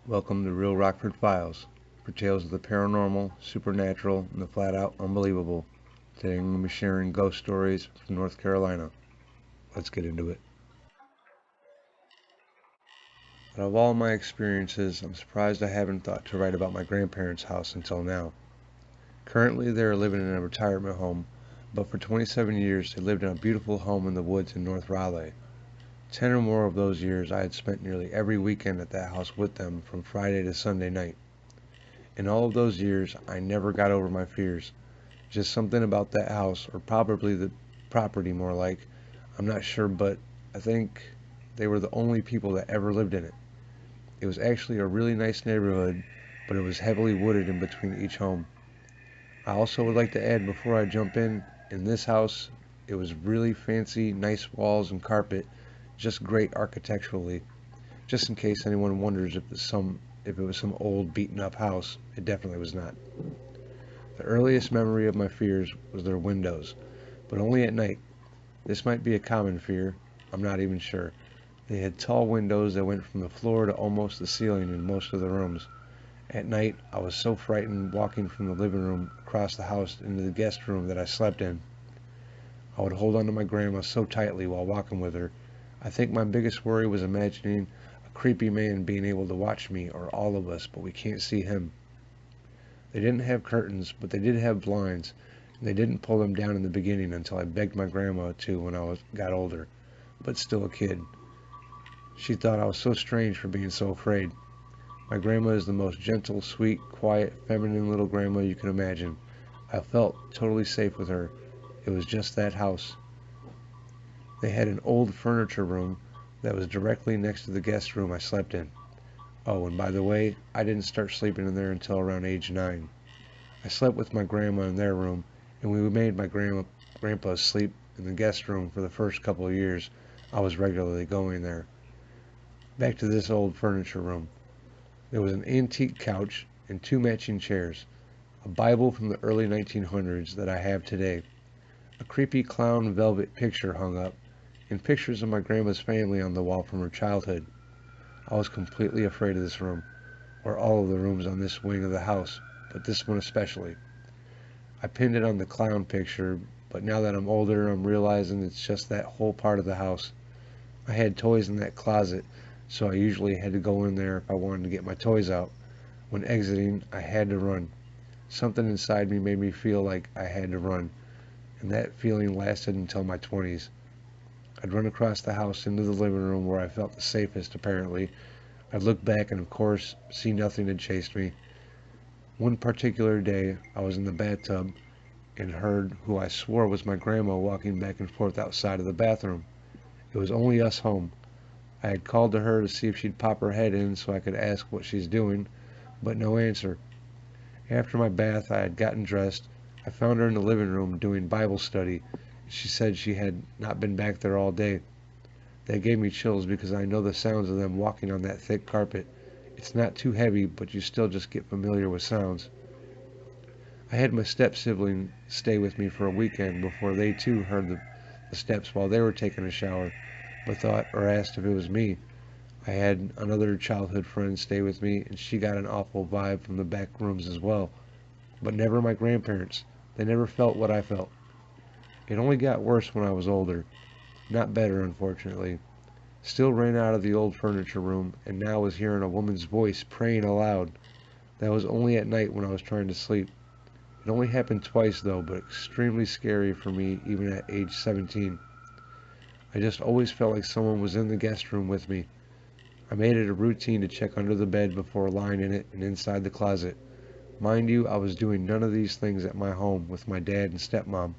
Welcome to Real Rockford Files for tales of the paranormal, supernatural, and the flat-out unbelievable. Today I'm going to be sharing ghost stories from North Carolina. Let's get into it. Out of all my experiences, I'm surprised I haven't thought to write about my grandparents' house until now. Currently, they are living in a retirement home, but for 27 years they lived in a beautiful home in the woods in North Raleigh. 10 or more of those years I had spent nearly every weekend at that house with them from Friday to Sunday night. In all of those years, I never got over my fears. Just something about that house, or probably the property more like, I'm not sure, but I think they were the only people that ever lived in it. It was actually a really nice neighborhood, but it was heavily wooded in between each home. I also would like to add before I jump in this house, it was really fancy, nice walls and carpet, just great architecturally. Just in case anyone wonders if it was some old beaten up house, it definitely was not. The earliest memory of my fears was their windows, but only at night. This might be a common fear, I'm not even sure. They had tall windows that went from the floor to almost the ceiling in most of the rooms. At night, I was so frightened walking from the living room across the house into the guest room that I slept in. I would hold onto my grandma so tightly while walking with her. I think my biggest worry was imagining a creepy man being able to watch me or all of us, but we can't see him. They didn't have curtains, but they did have blinds, and they didn't pull them down in the beginning until I begged my grandma to when got older, but still a kid. She thought I was so strange for being so afraid. My grandma is the most gentle, sweet, quiet, feminine little grandma you can imagine. I felt totally safe with her. It was just that house. They had an old furniture room that was directly next to the guest room I slept in. Oh, and by the way, I didn't start sleeping in there until around age 9. I slept with my grandma in their room, and we made my grandpa sleep in the guest room for the first couple of years I was regularly going there. Back to this old furniture room. There was an antique couch and 2 matching chairs, a Bible from the early 1900s that I have today, a creepy clown velvet picture hung up, and pictures of my grandma's family on the wall from her childhood. I was completely afraid of this room, or all of the rooms on this wing of the house, but this one especially. I pinned it on the clown picture, but now that I'm older, I'm realizing it's just that whole part of the house. I had toys in that closet, so I usually had to go in there if I wanted to get my toys out. When exiting, I had to run. Something inside me made me feel like I had to run, and that feeling lasted until my 20s. I'd run across the house into the living room where I felt the safest, apparently. I'd look back and, of course, see nothing had chased me. One particular day, I was in the bathtub and heard who I swore was my grandma walking back and forth outside of the bathroom. It was only us home. I had called to her to see if she'd pop her head in so I could ask what she's doing, but no answer. After my bath, I had gotten dressed. I found her in the living room doing Bible study. She said she had not been back there all day. That gave me chills because I know the sounds of them walking on that thick carpet. It's not too heavy, but you still just get familiar with sounds. I had my step-sibling stay with me for a weekend before they too heard the steps while they were taking a shower, but thought or asked if it was me. I had another childhood friend stay with me, and she got an awful vibe from the back rooms as well. But never my grandparents. They never felt what I felt. It only got worse when I was older. Not better, unfortunately. Still ran out of the old furniture room, and now was hearing a woman's voice praying aloud. That was only at night when I was trying to sleep. It only happened twice though, but extremely scary for me even at age 17. I just always felt like someone was in the guest room with me. I made it a routine to check under the bed before lying in it and inside the closet. Mind you, I was doing none of these things at my home with my dad and stepmom.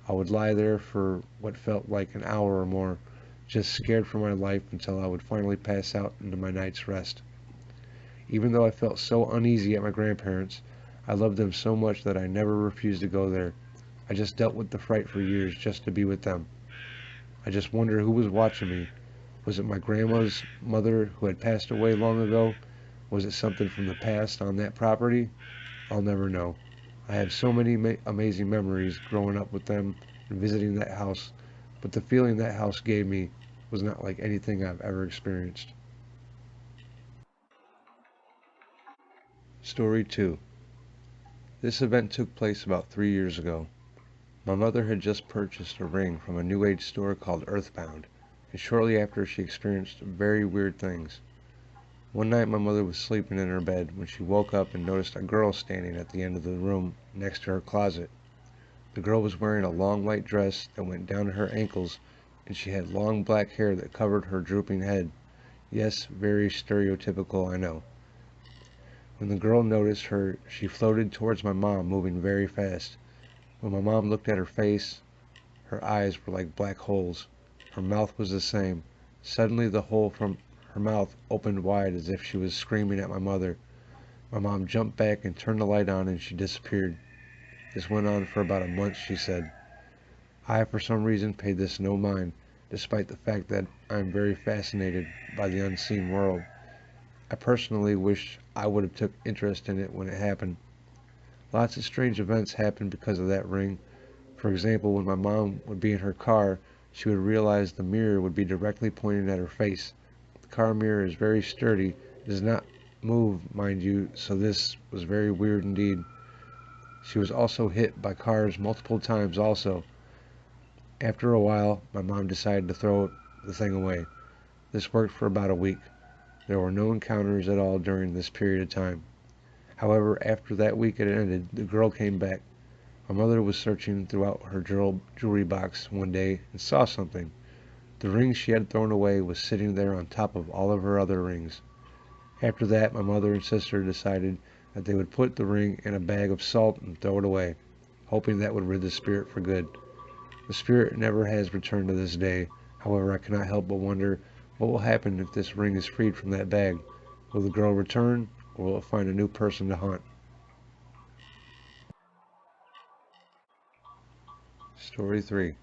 I would lie there for what felt like an hour or more, just scared for my life until I would finally pass out into my night's rest. Even though I felt so uneasy at my grandparents, I loved them so much that I never refused to go there. I just dealt with the fright for years just to be with them. I just wonder who was watching me. Was it my grandma's mother who had passed away long ago? Was it something from the past on that property? I'll never know. I have so many amazing memories growing up with them and visiting that house, but the feeling that house gave me was not like anything I've ever experienced. Story 2. This event took place about 3 years ago. My mother had just purchased a ring from a new age store called Earthbound, and shortly after she experienced very weird things. One night my mother was sleeping in her bed when she woke up and noticed a girl standing at the end of the room next to her closet. The girl was wearing a long white dress that went down to her ankles, and she had long black hair that covered her drooping head. Yes, very stereotypical, I know. When the girl noticed her, she floated towards my mom, moving very fast. When my mom looked at her face, her eyes were like black holes. Her mouth was the same. Suddenly the hole from her mouth opened wide as if she was screaming at my mother. My mom jumped back and turned the light on, and she disappeared. This went on for about a month, she said. I, for some reason, paid this no mind, despite the fact that I am very fascinated by the unseen world. I personally wish I would have took interest in it when it happened. Lots of strange events happened because of that ring. For example, when my mom would be in her car, she would realize the mirror would be directly pointing at her face. The car mirror is very sturdy. It does not move, mind you, so this was very weird indeed. She was also hit by cars multiple times also. After a while, my mom decided to throw the thing away. This worked for about a week. There were no encounters at all during this period of time. However, after that week had ended, the girl came back. My mother was searching throughout her jewelry box one day and saw something. The ring she had thrown away was sitting there on top of all of her other rings. After that, my mother and sister decided that they would put the ring in a bag of salt and throw it away, hoping that would rid the spirit for good. The spirit never has returned to this day. However, I cannot help but wonder what will happen if this ring is freed from that bag. Will the girl return, or will it find a new person to haunt? Story 3.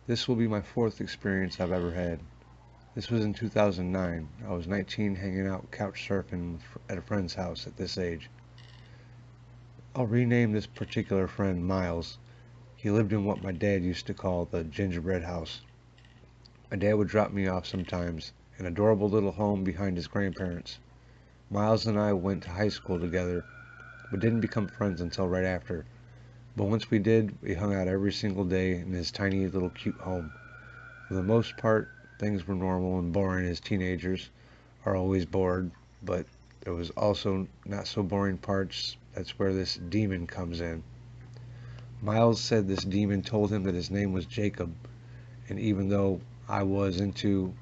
This will be my fourth experience I've ever had. This was in 2009. I was 19, hanging out couch surfing at a friend's house at this age. I'll rename this particular friend Miles. He lived in what my dad used to call the gingerbread house. My dad would drop me off sometimes, an adorable little home behind his grandparents. Miles and I went to high school together, but didn't become friends until right after. But once we did, we hung out every single day in his tiny little cute home. For the most part, things were normal and boring as teenagers are always bored, but there was also not so boring parts. That's where this demon comes in. Miles said this demon told him that his name was Jacob, and even though I was into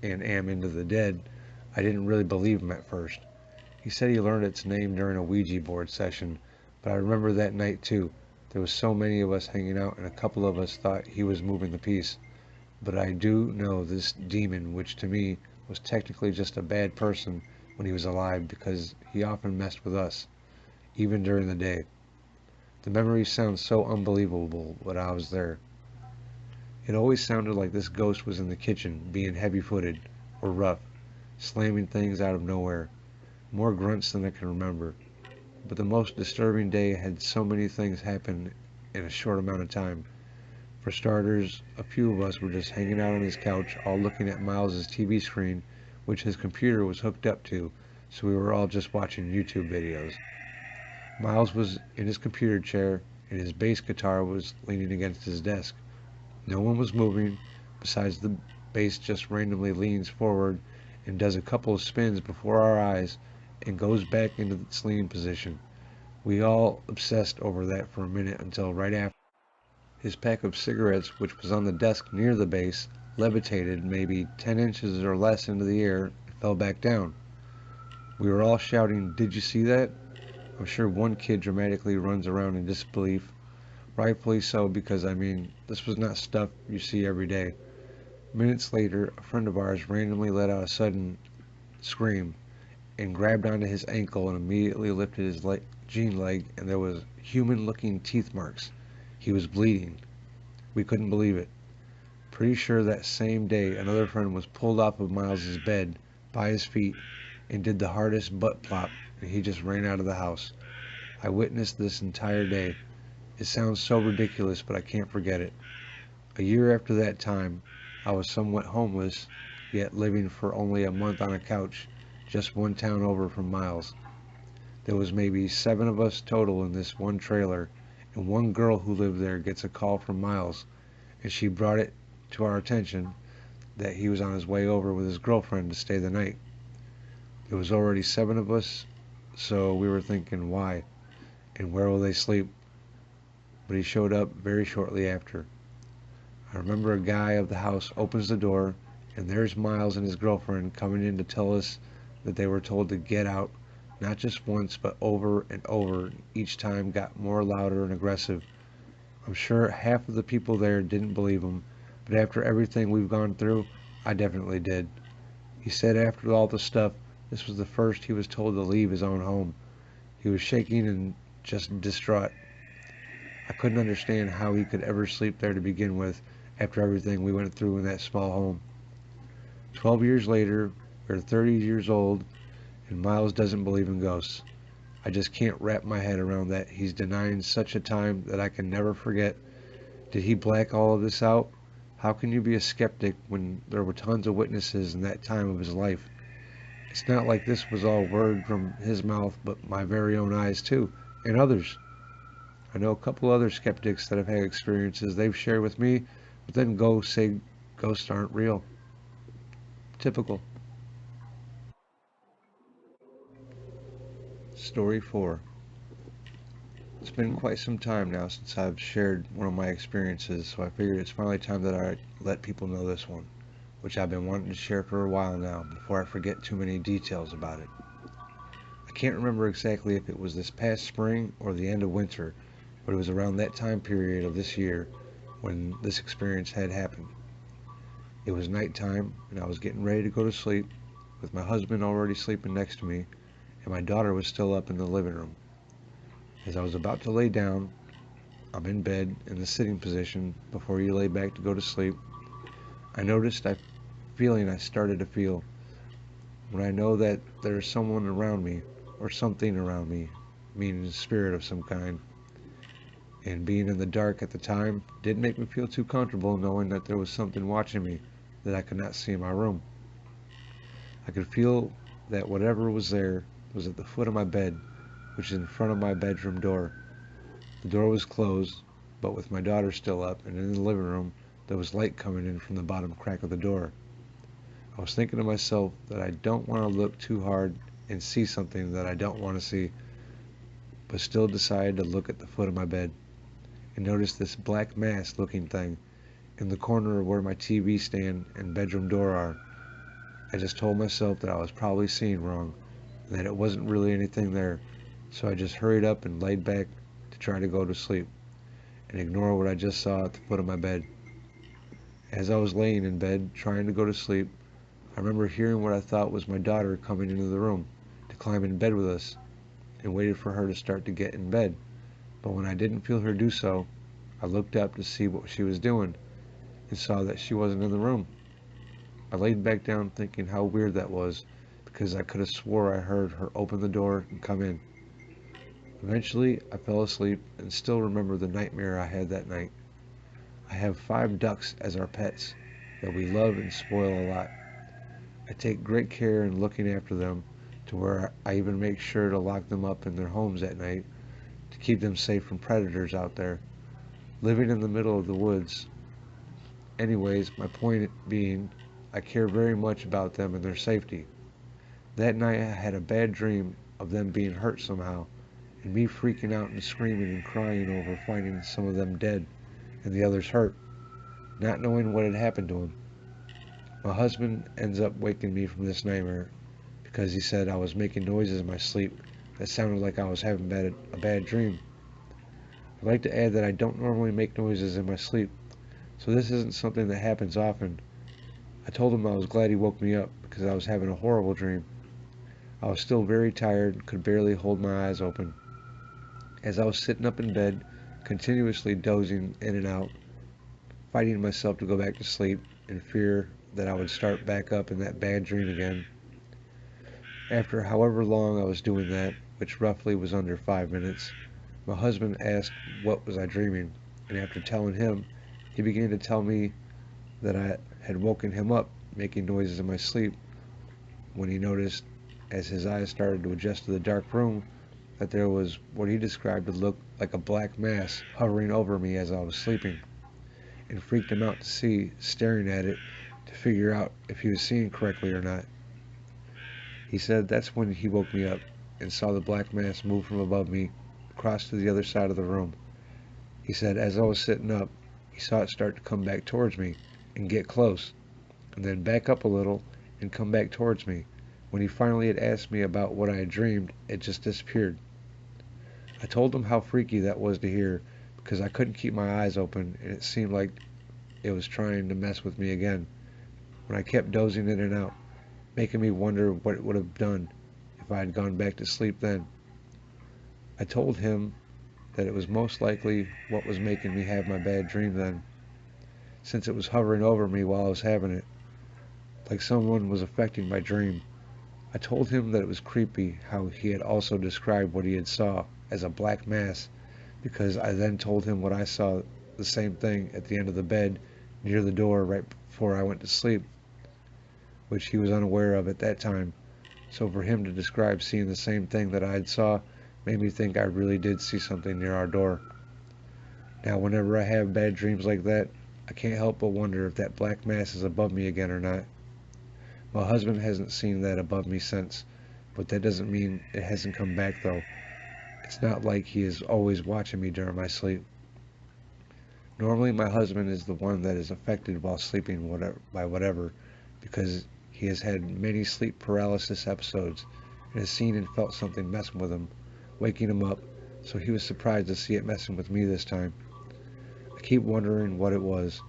and am into the dead, I didn't really believe him at first. He said he learned its name during a Ouija board session, but I remember that night too. There was so many of us hanging out, and a couple of us thought he was moving the piece. But I do know this demon, which to me was technically just a bad person when he was alive, because he often messed with us, even during the day. The memory sounds so unbelievable, but I was there. It always sounded like this ghost was in the kitchen, being heavy-footed, or rough, slamming things out of nowhere. More grunts than I can remember. But the most disturbing day had so many things happen in a short amount of time. For starters, a few of us were just hanging out on his couch, all looking at Miles's TV screen, which his computer was hooked up to, so we were all just watching YouTube videos. Miles was in his computer chair, and his bass guitar was leaning against his desk. No one was moving, besides the bass just randomly leans forward and does a couple of spins before our eyes and goes back into its leaning position. We all obsessed over that for a minute until right after his pack of cigarettes, which was on the desk near the bass, levitated maybe 10 inches or less into the air and fell back down. We were all shouting, "Did you see that?" I'm sure one kid dramatically runs around in disbelief. Rightfully so, because this was not stuff you see every day. Minutes later, a friend of ours randomly let out a sudden scream and grabbed onto his ankle and immediately lifted his jean leg, and there was human-looking teeth marks. He was bleeding. We couldn't believe it. Pretty sure that same day another friend was pulled off of Miles's bed by his feet and did the hardest butt plop, and he just ran out of the house. I witnessed this entire day. It sounds so ridiculous, but I can't forget it. A year after that time, I was somewhat homeless, yet living for only a month on a couch, just one town over from Miles. There was maybe 7 of us total in this one trailer, and one girl who lived there gets a call from Miles, and she brought it to our attention that he was on his way over with his girlfriend to stay the night. There was already 7 of us, so we were thinking, why? And where will they sleep? But he showed up very shortly after. I remember a guy of the house opens the door, and there's Miles and his girlfriend coming in to tell us that they were told to get out, not just once, but over and over. Each time got more louder and aggressive. I'm sure half of the people there didn't believe him, but after everything we've gone through, I definitely did. He said after all the stuff, this was the first he was told to leave his own home. He was shaking and just distraught. I couldn't understand how he could ever sleep there to begin with after everything we went through in that small home. 12 years later, we're 30 years old, and Miles doesn't believe in ghosts. I just can't wrap my head around that. He's denying such a time that I can never forget. Did he black all of this out? How can you be a skeptic when there were tons of witnesses in that time of his life? It's not like this was all word from his mouth, but my very own eyes too, and others. I know a couple other skeptics that have had experiences they've shared with me, but then go say ghosts aren't real. Typical. Story 4. It's been quite some time now since I've shared one of my experiences, so I figured it's finally time that I let people know this one, which I've been wanting to share for a while now before I forget too many details about it. I can't remember exactly if it was this past spring or the end of winter, but it was around that time period of this year when this experience had happened. It was nighttime, and I was getting ready to go to sleep, with my husband already sleeping next to me, and my daughter was still up in the living room. As I was about to lay down, I'm in bed in the sitting position before you lay back to go to sleep. I noticed a feeling I started to feel when I know that there's someone around me or something around me, meaning a spirit of some kind. And being in the dark at the time didn't make me feel too comfortable knowing that there was something watching me that I could not see in my room. I could feel that whatever was there was at the foot of my bed, which is in front of my bedroom door. The door was closed, but with my daughter still up and in the living room, there was light coming in from the bottom crack of the door. I was thinking to myself that I don't want to look too hard and see something that I don't want to see, but still decided to look at the foot of my bed and noticed this black mass looking thing in the corner where my TV stand and bedroom door are. I just told myself that I was probably seeing wrong and that it wasn't really anything there, so I just hurried up and laid back to try to go to sleep and ignore what I just saw at the foot of my bed. As I was laying in bed trying to go to sleep, I remember hearing what I thought was my daughter coming into the room to climb in bed with us, and waited for her to start to get in bed. But when I didn't feel her do so, I looked up to see what she was doing and saw that she wasn't in the room. I laid back down thinking how weird that was, because I could have swore I heard her open the door and come in. Eventually, I fell asleep and still remember the nightmare I had that night. I have 5 ducks as our pets that we love and spoil a lot. I take great care in looking after them, to where I even make sure to lock them up in their homes at night to keep them safe from predators out there. Living in the middle of the woods. Anyways, my point being, I care very much about them and their safety. That night I had a bad dream of them being hurt somehow, and me freaking out and screaming and crying over finding some of them dead and the others hurt, not knowing what had happened to them. My husband ends up waking me from this nightmare because he said I was making noises in my sleep that sounded like I was having a bad dream. I'd like to add that I don't normally make noises in my sleep, so this isn't something that happens often. I told him I was glad he woke me up because I was having a horrible dream. I was still very tired and could barely hold my eyes open. As I was sitting up in bed, continuously dozing in and out, fighting myself to go back to sleep in fear that I would start back up in that bad dream again. After however long I was doing that, which roughly was under 5 minutes, my husband asked what was I dreaming, and after telling him, he began to tell me that I had woken him up making noises in my sleep when he noticed, as his eyes started to adjust to the dark room, that there was what he described to look like a black mass hovering over me as I was sleeping, and freaked him out to see, staring at it to figure out if he was seeing correctly or not. He said that's when he woke me up and saw the black mass move from above me across to the other side of the room. He said as I was sitting up, he saw it start to come back towards me and get close, and then back up a little and come back towards me. When he finally had asked me about what I had dreamed, it just disappeared. I told him how freaky that was to hear because I couldn't keep my eyes open and it seemed like it was trying to mess with me again when I kept dozing in and out, making me wonder what it would have done if I had gone back to sleep then. I told him that it was most likely what was making me have my bad dream then, since it was hovering over me while I was having it, like someone was affecting my dream. I told him that it was creepy how he had also described what he had saw as a black mass, because I then told him what I saw, the same thing at the end of the bed near the door right before I went to sleep, which he was unaware of at that time. So for him to describe seeing the same thing that I had saw made me think I really did see something near our door. Now whenever I have bad dreams like that, I can't help but wonder if that black mass is above me again or not. My husband hasn't seen that above me since, but that doesn't mean it hasn't come back though. It's not like he is always watching me during my sleep. Normally my husband is the one that is affected while sleeping by whatever, because he has had many sleep paralysis episodes and has seen and felt something messing with him, waking him up, so he was surprised to see it messing with me this time. I keep wondering what it was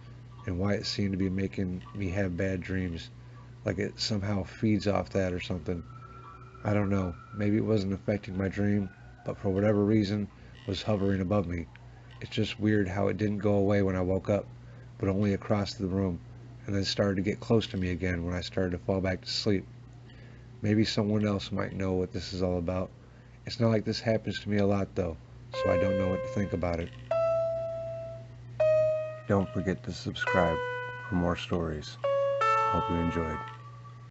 and why it seemed to be making me have bad dreams, like it somehow feeds off that or something. I don't know, maybe it wasn't affecting my dream, but for whatever reason was hovering above me. It's just weird how it didn't go away when I woke up, but only across the room, and then started to get close to me again when I started to fall back to sleep. Maybe someone else might know what this is all about. It's not like this happens to me a lot though, so I don't know what to think about it. Don't forget to subscribe for more stories. Hope you enjoyed.